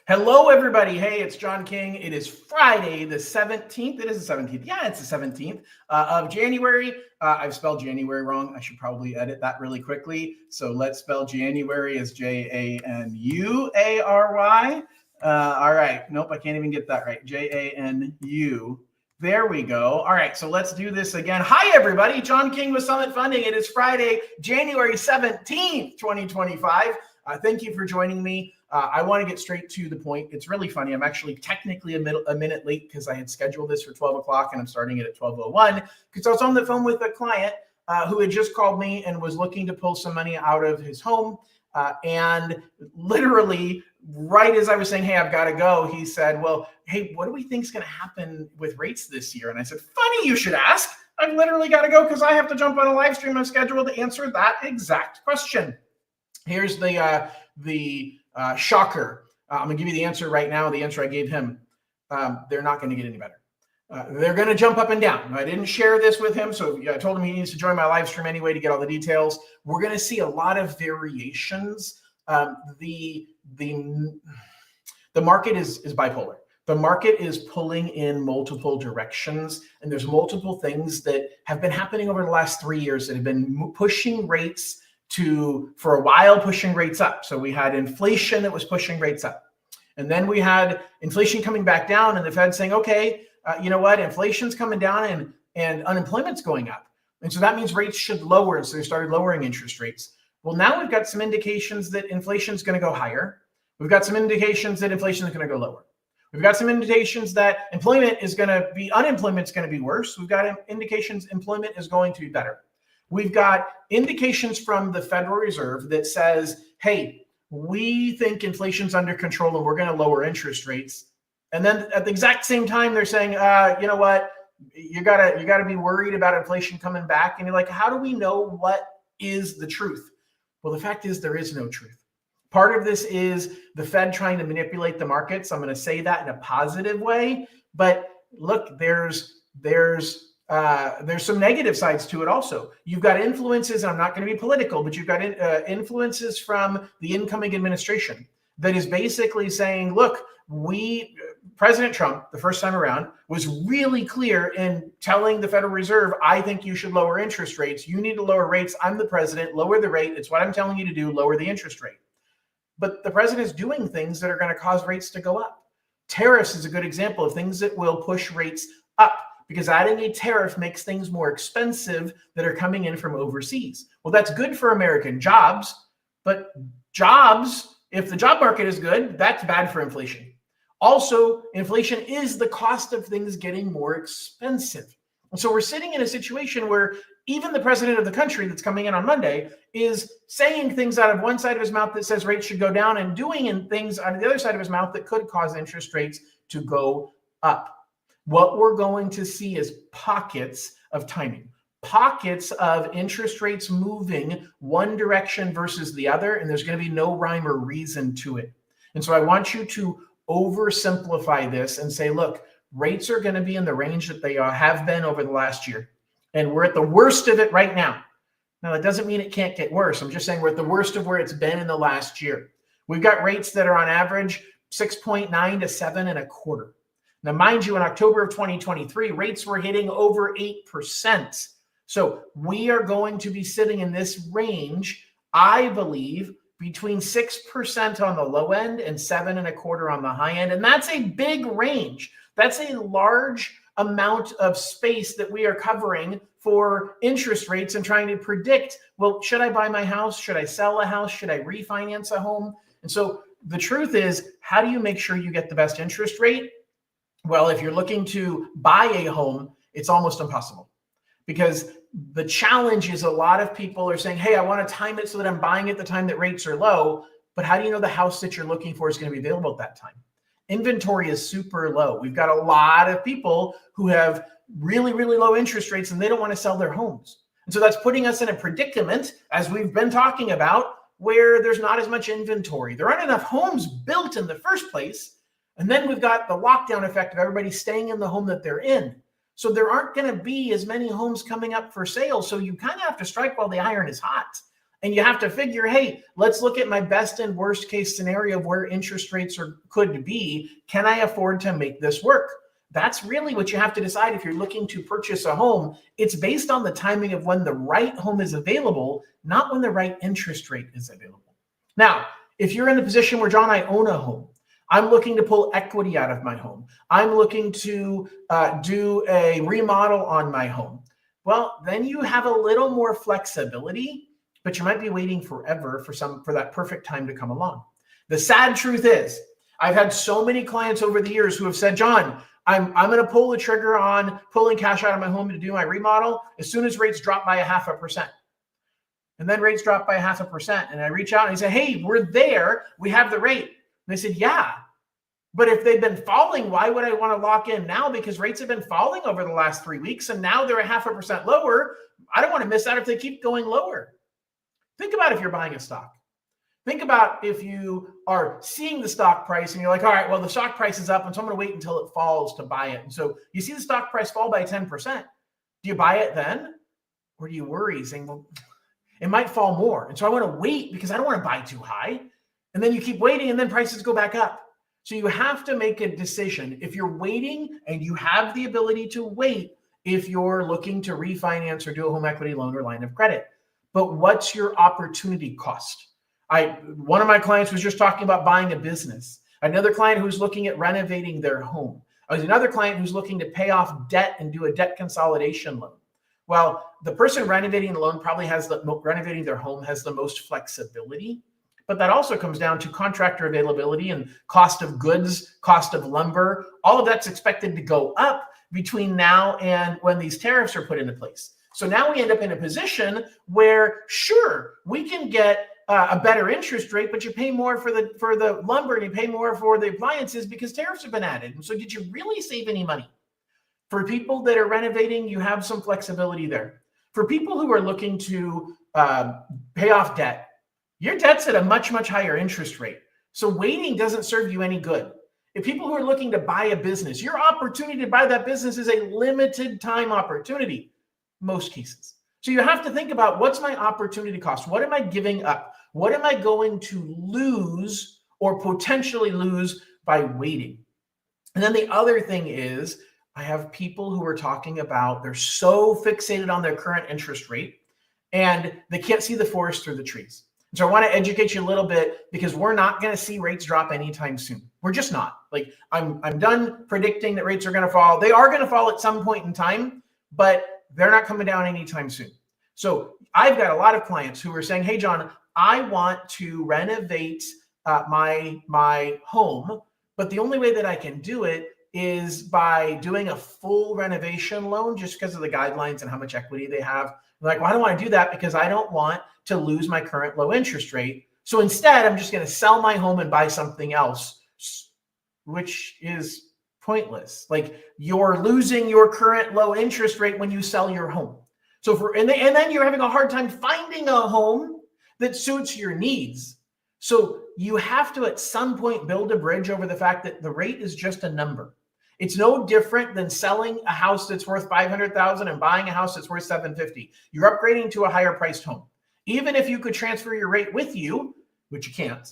Hello, everybody. Hey, it's John King. It is Friday, the 17th. It is the 17th. Yeah, it's the 17th of January. I've spelled January wrong. I should probably edit that really quickly. So let's spell January as January. All right. Nope, I can't even get that right. Janu. There we go. All right, so let's do this again. Hi, everybody. John King with Summit Funding. It is Friday, January 17th, 2025. Thank you for joining me. I want to get straight to the point. It's really funny. I'm actually technically a minute late because I had scheduled this for 12 o'clock and I'm starting it at 12:01 because I was on the phone with a client who had just called me and was looking to pull some money out of his home. And literally right as I was saying, hey, I've got to go, he said, well, hey, what do we think is going to happen with rates this year? And I said, funny you should ask. I've literally got to go because I have to jump on a live stream I'm scheduled to answer that exact question. Here's the shocker. I'm going to give you the answer right now, the answer I gave him. They're not going to get any better. They're going to jump up and down. I didn't share this with him, so I told him he needs to join my live stream anyway to get all the details. We're going to see a lot of variations. The market is bipolar. The market is pulling in multiple directions, and there's multiple things that have been happening over the last 3 years that have been pushing rates for a while, pushing rates up. So we had inflation that was pushing rates up. And then we had inflation coming back down and the Fed saying, okay, you know what? Inflation's coming down and unemployment's going up. And so that means rates should lower. And so they started lowering interest rates. Well, now we've got some indications that inflation's going to go higher. We've got some indications that inflation is going to go lower. We've got some indications that unemployment's going to be worse. We've got indications employment is going to be better. We've got indications from the Federal Reserve that says, hey, we think inflation's under control and we're going to lower interest rates. And then at the exact same time, they're saying, you know what, you gotta be worried about inflation coming back. And you're like, how do we know what is the truth? Well, the fact is there is no truth. Part of this is the Fed trying to manipulate the markets. I'm going to say that in a positive way. But look, there's some negative sides to it also. You've got influences, and I'm not going to be political, but you've got influences from the incoming administration that is basically saying, look, President Trump, the first time around, was really clear in telling the Federal Reserve, I think you should lower interest rates. You need to lower rates. I'm the president. Lower the rate. It's what I'm telling you to do. Lower the interest rate. But the president is doing things that are going to cause rates to go up. Tariffs is a good example of things that will push rates up, because adding a tariff makes things more expensive that are coming in from overseas. Well, that's good for American jobs, but jobs, if the job market is good, that's bad for inflation. Also, inflation is the cost of things getting more expensive. And so we're sitting in a situation where even the president of the country that's coming in on Monday is saying things out of one side of his mouth that says rates should go down and doing things out of the other side of his mouth that could cause interest rates to go up. What we're going to see is pockets of timing, pockets of interest rates moving one direction versus the other, and there's going to be no rhyme or reason to it. And so I want you to oversimplify this and say, look, rates are going to be in the range that they have been over the last year, and we're at the worst of it right now. Now, that doesn't mean it can't get worse. I'm just saying we're at the worst of where it's been in the last year. We've got rates that are on average 6.9 to 7.25. Now, mind you, in October of 2023, rates were hitting over 8%. So we are going to be sitting in this range, I believe, between 6% on the low end and 7.25 on the high end. And that's a big range. That's a large amount of space that we are covering for interest rates and trying to predict, well, should I buy my house? Should I sell a house? Should I refinance a home? And so the truth is, how do you make sure you get the best interest rate? Well, if you're looking to buy a home, it's almost impossible, because the challenge is a lot of people are saying, hey, I want to time it so that I'm buying at the time that rates are low. But how do you know the house that you're looking for is going to be available at that time? Inventory is super low. We've got a lot of people who have really, really low interest rates and they don't want to sell their homes. And so that's putting us in a predicament, as we've been talking about, where there's not as much inventory. There aren't enough homes built in the first place. And then we've got the lockdown effect of everybody staying in the home that they're in. So there aren't going to be as many homes coming up for sale. So you kind of have to strike while the iron is hot. And you have to figure, hey, let's look at my best and worst case scenario of where interest rates could be. Can I afford to make this work? That's really what you have to decide if you're looking to purchase a home. It's based on the timing of when the right home is available, not when the right interest rate is available. Now, if you're in the position where, John, I own a home, I'm looking to pull equity out of my home, I'm looking to do a remodel on my home, well, then you have a little more flexibility, but you might be waiting forever for that perfect time to come along. The sad truth is, I've had so many clients over the years who have said, John, I'm going to pull the trigger on pulling cash out of my home to do my remodel as soon as rates drop by 0.5%. And then rates drop by 0.5%. And I reach out and I say, hey, we're there. We have the rate. And they said, yeah. But if they've been falling, why would I want to lock in now? Because rates have been falling over the last 3 weeks, and now they're 0.5% lower. I don't want to miss out if they keep going lower. Think about if you're buying a stock. Think about if you are seeing the stock price and you're like, all right, well, the stock price is up, and so I'm going to wait until it falls to buy it. And so you see the stock price fall by 10%. Do you buy it then? Or do you worry saying, well, it might fall more. And so I want to wait because I don't want to buy too high. And then you keep waiting and then prices go back up. So you have to make a decision. If you're waiting, and you have the ability to wait if you're looking to refinance or do a home equity loan or line of credit. But what's your opportunity cost? One of my clients was just talking about buying a business. Another client who's looking at renovating their home. Another client who's looking to pay off debt and do a debt consolidation loan. Well, the person renovating the loan probably renovating their home has the most flexibility, but that also comes down to contractor availability and cost of goods, cost of lumber. All of that's expected to go up between now and when these tariffs are put into place. So now we end up in a position where, sure, we can get a better interest rate, but you pay more for the lumber and you pay more for the appliances because tariffs have been added. And so did you really save any money? For people that are renovating, you have some flexibility there. For people who are looking to pay off debt, your debt's at a much, much higher interest rate. So waiting doesn't serve you any good. If people who are looking to buy a business, your opportunity to buy that business is a limited time opportunity, most cases. So you have to think about, what's my opportunity cost? What am I giving up? What am I going to lose or potentially lose by waiting? And then the other thing is, I have people who are talking about, they're so fixated on their current interest rate and they can't see the forest through the trees. So I want to educate you a little bit, because we're not going to see rates drop anytime soon. We're just not. Like, I'm done predicting that rates are going to fall. They are going to fall at some point in time, but they're not coming down anytime soon. So I've got a lot of clients who are saying, hey, John, I want to renovate my home, but the only way that I can do it is by doing a full renovation loan, just because of the guidelines and how much equity they have. They're like, well, I don't want to do that because I don't want to lose my current low interest rate. So instead, I'm just going to sell my home and buy something else, which is pointless. Like, you're losing your current low interest rate when you sell your home. So and then you're having a hard time finding a home that suits your needs. So you have to, at some point, build a bridge over the fact that the rate is just a number. It's no different than selling a house that's worth $500,000 and buying a house that's worth $750,000. You're upgrading to a higher priced home. Even if you could transfer your rate with you, which you can't,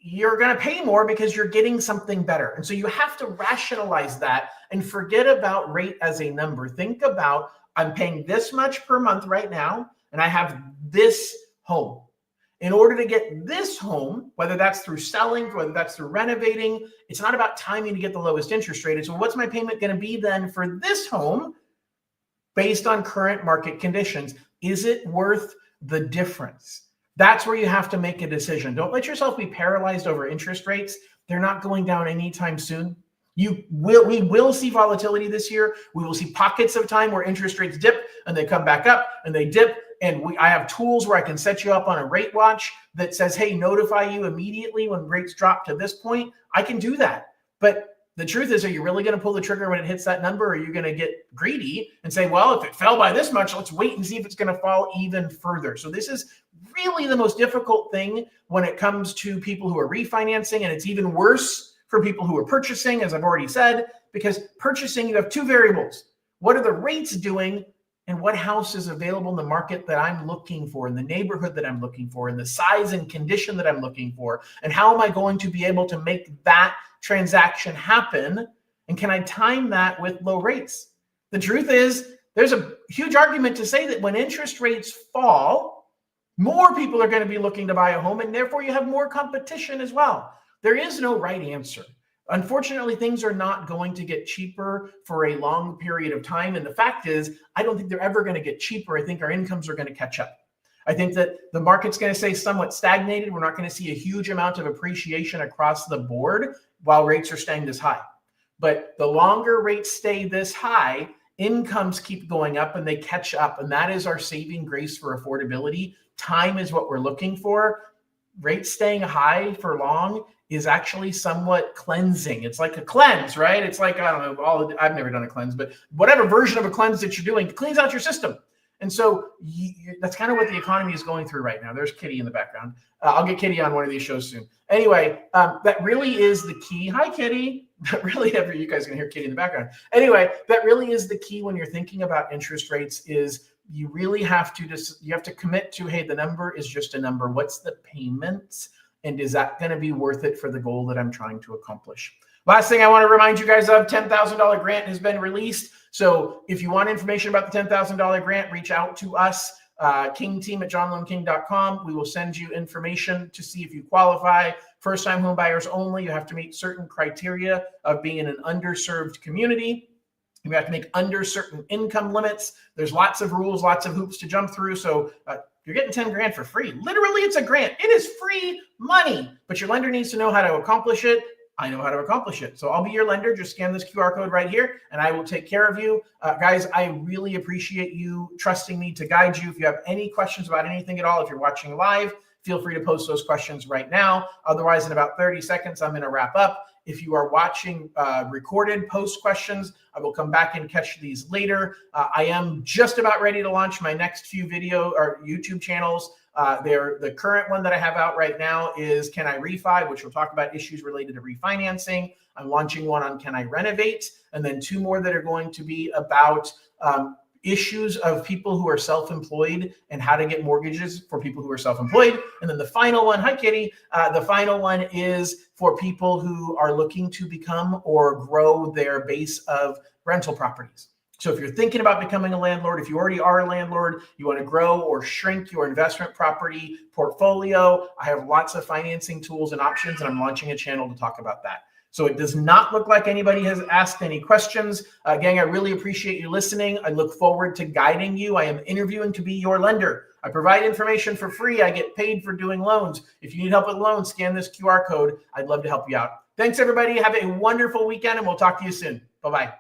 you're going to pay more because you're getting something better. And so you have to rationalize that and forget about rate as a number. Think about, I'm paying this much per month right now, and I have this home. In order to get this home, whether that's through selling, whether that's through renovating, it's not about timing to get the lowest interest rate. It's, well, what's my payment going to be then for this home based on current market conditions? Is it worth the difference? That's where you have to make a decision. Don't let yourself be paralyzed over interest rates. They're not going down anytime soon. We will see volatility this year. We will see pockets of time where interest rates dip and they come back up and they dip. And I have tools where I can set you up on a rate watch that says, hey, notify you immediately when rates drop to this point. I can do that. But the truth is, are you really going to pull the trigger when it hits that number? Or are you going to get greedy and say, well, if it fell by this much, let's wait and see if it's going to fall even further. So this is really the most difficult thing when it comes to people who are refinancing. And it's even worse for people who are purchasing, as I've already said, because purchasing, you have two variables. What are the rates doing? and what house is available in the market that I'm looking for, in the neighborhood that I'm looking for, in the size and condition that I'm looking for, and how am I going to be able to make that transaction happen? And can I time that with low rates? The truth is, there's a huge argument to say that when interest rates fall, more people are going to be looking to buy a home, and therefore you have more competition as well. There is no right answer. Unfortunately, things are not going to get cheaper for a long period of time. And the fact is, I don't think they're ever going to get cheaper. I think our incomes are going to catch up. I think that the market's going to stay somewhat stagnated. We're not going to see a huge amount of appreciation across the board while rates are staying this high. But the longer rates stay this high, incomes keep going up and they catch up. And that is our saving grace for affordability. Time is what we're looking for. Rates staying high for long is actually somewhat cleansing. It's like a cleanse, right? It's like, I don't know, I've never done a cleanse, but whatever version of a cleanse that you're doing cleans out your system. And so that's kind of what the economy is going through right now. There's Kitty in the background. I'll get Kitty on one of these shows soon. Anyway, that really is the key. Hi, Kitty. That really, you guys can hear Kitty in the background. Anyway, that really is the key when you're thinking about interest rates is you really have to commit to, hey, the number is just a number. What's the payments? And is that going to be worth it for the goal that I'm trying to accomplish? Last thing I want to remind you guys of, $10,000 grant has been released. So if you want information about the $10,000 grant, reach out to us, kingteam@johnloneking.com. We will send you information to see if you qualify. First-time home buyers only. You have to meet certain criteria of being in an underserved community. You have to make under certain income limits. There's lots of rules, lots of hoops to jump through. So you're getting 10 grand for free. Literally, it's a grant. It is free money, but your lender needs to know how to accomplish it. I know how to accomplish it. So I'll be your lender. Just scan this QR code right here and I will take care of you. Guys, I really appreciate you trusting me to guide you. If you have any questions about anything at all, if you're watching live, feel free to post those questions right now. Otherwise, in about 30 seconds, I'm going to wrap up. If you are watching recorded post questions, I will come back and catch these later. I am just about ready to launch my next few video or YouTube channels. The current one that I have out right now is Can I Refi, which will talk about issues related to refinancing. I'm launching one on Can I Renovate, and then two more that are going to be about issues of people who are self-employed and how to get mortgages for people who are self-employed. And then the final one, hi Kitty, the final one is for people who are looking to become or grow their base of rental properties. So if you're thinking about becoming a landlord, if you already are a landlord, you want to grow or shrink your investment property portfolio, I have lots of financing tools and options, and I'm launching a channel to talk about that. So it does not look like anybody has asked any questions. Gang, I really appreciate you listening. I look forward to guiding you. I am interviewing to be your lender. I provide information for free. I get paid for doing loans. If you need help with loans, scan this QR code. I'd love to help you out. Thanks, everybody. Have a wonderful weekend, and we'll talk to you soon. Bye-bye.